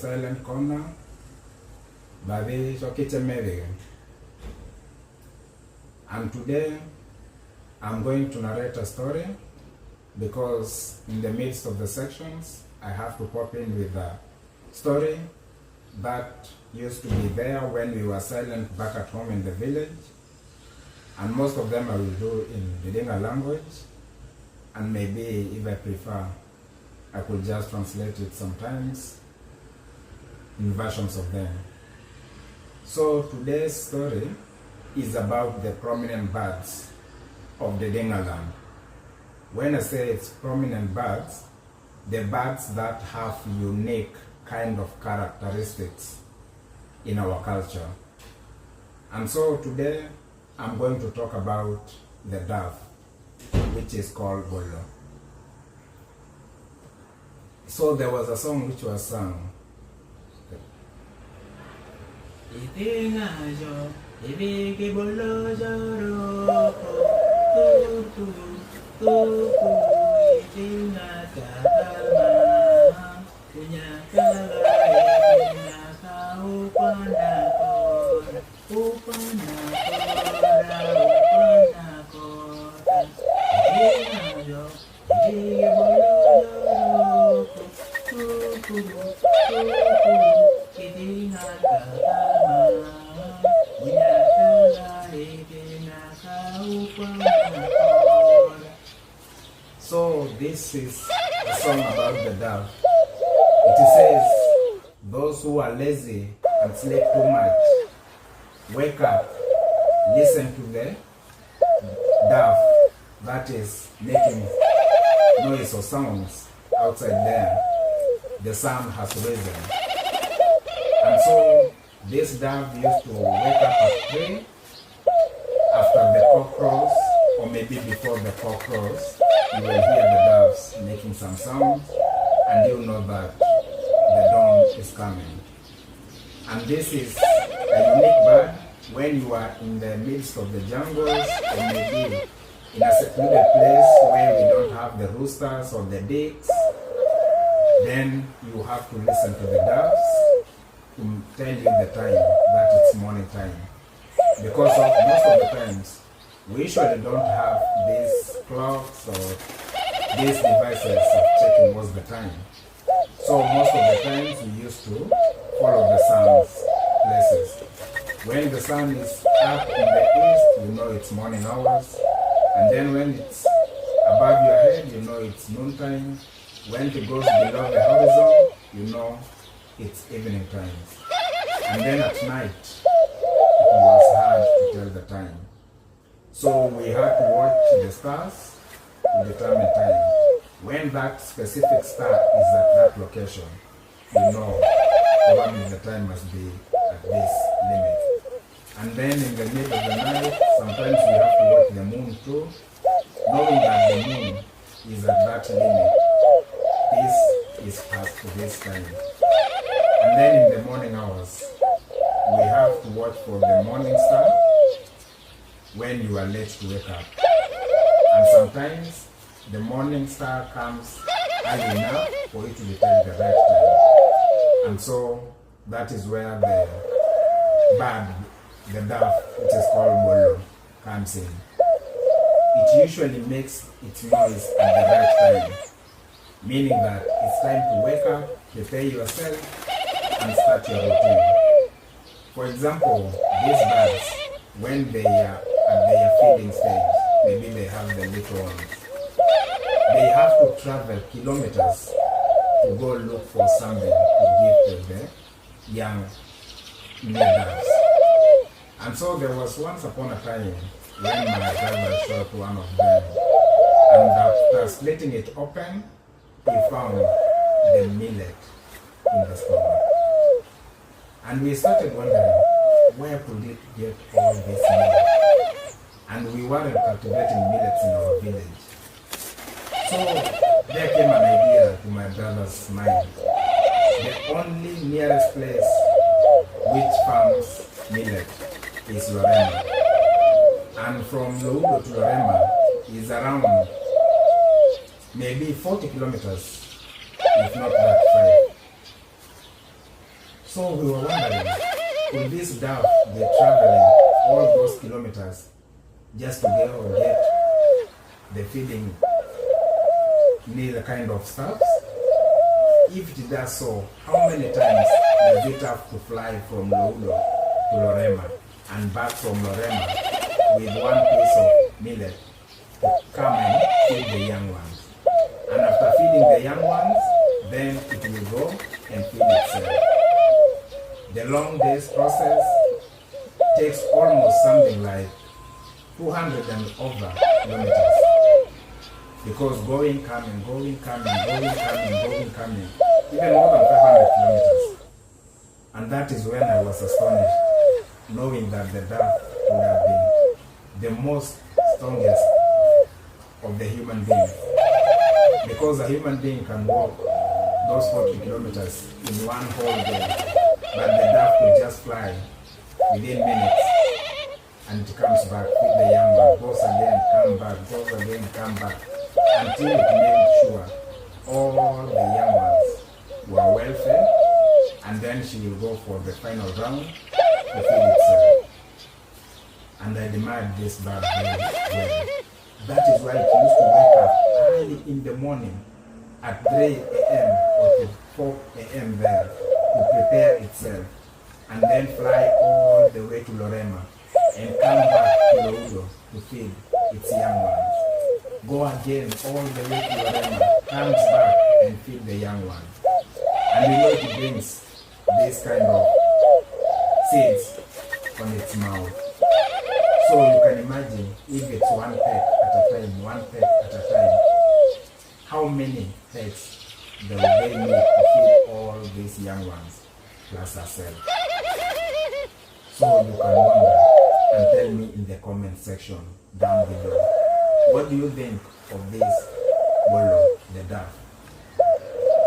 silent corner. Babi Shokite Mary. And today I'm going to narrate a story because in the midst of the sections I have to pop in with a story that used to be there when we were silent back at home in the village. And most of them I will do in the Dinka language. And maybe if I prefer, I could just translate it sometimes in versions of them. So today's story is about the prominent birds of the Dinka land. When I say it's prominent birds, the birds that have unique kind of characteristics in our culture. And so today I'm going to talk about the dove, which is called Bollo. So there was a song which was sung. So this is a song about the dove. It says, those who are lazy and sleep too much, wake up, listen to the dove that is making noise or sounds outside there. The sun has risen. And so this dove used to wake up at 3 after the cock crows, or maybe before the cock crows. You will hear the doves making some sounds, and you know that the dawn is coming. And this is a unique bird when you are in the midst of the jungles, or maybe in a secluded place where we don't have the roosters or the dicks. Then you have to listen to the doves to tell you the time that it's morning time. Because of most of the times, we usually don't have these clocks or these devices of checking what's the time. So most of the times we used to follow the sun's places. When the sun is up in the east, you know it's morning hours. And then when it's above your head, you know it's noontime. When it goes below the horizon, you know it's evening time. And then at night, it was hard to tell the time. So we had to watch the stars to determine time. When that specific star is at that location, you know probably the time must be at this limit. And then in the middle of the night, sometimes we have to watch the moon too, knowing that the moon is at that limit. This is past this time. And then in the morning hours, we have to watch for the morning star when you are late to wake up. And sometimes the morning star comes early enough for you to detect the right time. And so that is where the bird, the dove, which is called Bollo, comes in. It usually makes its noise at the right time, meaning that it's time to wake up, prepare yourself, and start your routine. For example, these birds, when they are at their feeding stage, maybe they have the little ones, they have to travel kilometers to go look for something to give to the young doves. And so there was once upon a time when my brother shot one of them, and after splitting it open, he found the millet in the stomach. And we started wondering, where could it get all this millet? And we weren't cultivating millets in our village. So there came an idea to my brother's mind. The only nearest place which farms millet is Lorema. And from Loudo to Lorema is around maybe 40 kilometers, if not that far. So we were wondering, could this dove be traveling all those kilometers just to get the feeding need kind of stuff? If it does so, how many times does it have to fly from Bollo to Lorema and back from Lorema with one piece of millet to come and feed the young ones? And after feeding the young ones, then it will go and feed itself. The long days process takes almost something like 200 and over kilometers. Because going, coming, going, coming, going, coming, going, coming, even more than 500 kilometers. And that is when I was astonished, knowing that the dove would have been the most strongest of the human beings. Because a human being can walk those 40 kilometers in one whole day, but the dove could just fly within minutes, and it comes back, feed the young one, goes again, come back, goes again, come back, until it made sure all the young ones were well fed, and then she will go for the final round to feed itself. And I admired this bird very well. That is why it used to wake up early in the morning at 3 a.m. or to 4 a.m. there to prepare itself, and then fly all the way to Lorema and come back to Bollo to feed its young ones. Go again all the way to Lorema, comes back and feed the young ones. And you know it brings this kind of seeds on its mouth. So you can imagine if it's one peck at a time, one peck at a time, how many pecks they will need to feed all these young ones plus herself. So you can wonder and tell me in the comment section down below, what do you think of this Bollo, the dove?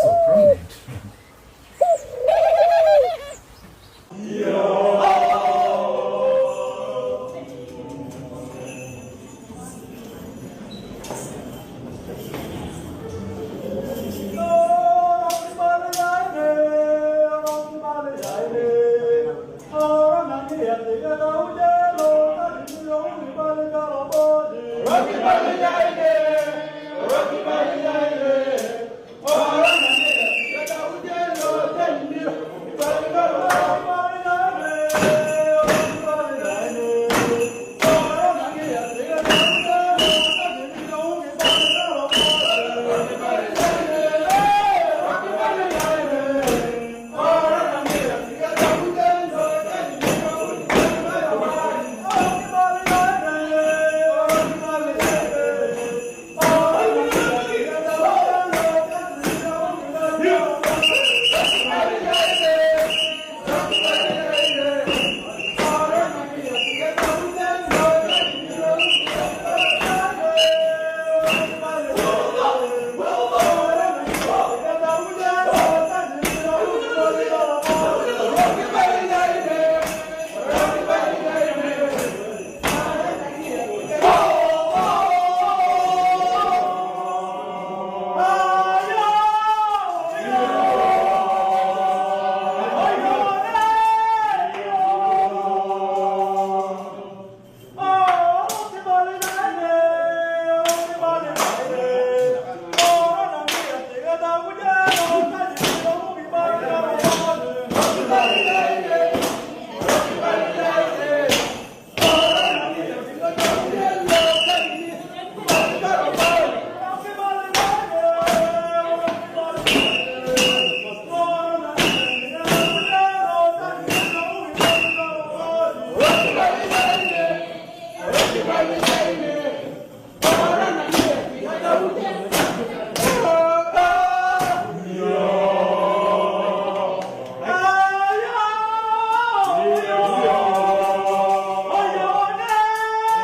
So prominent.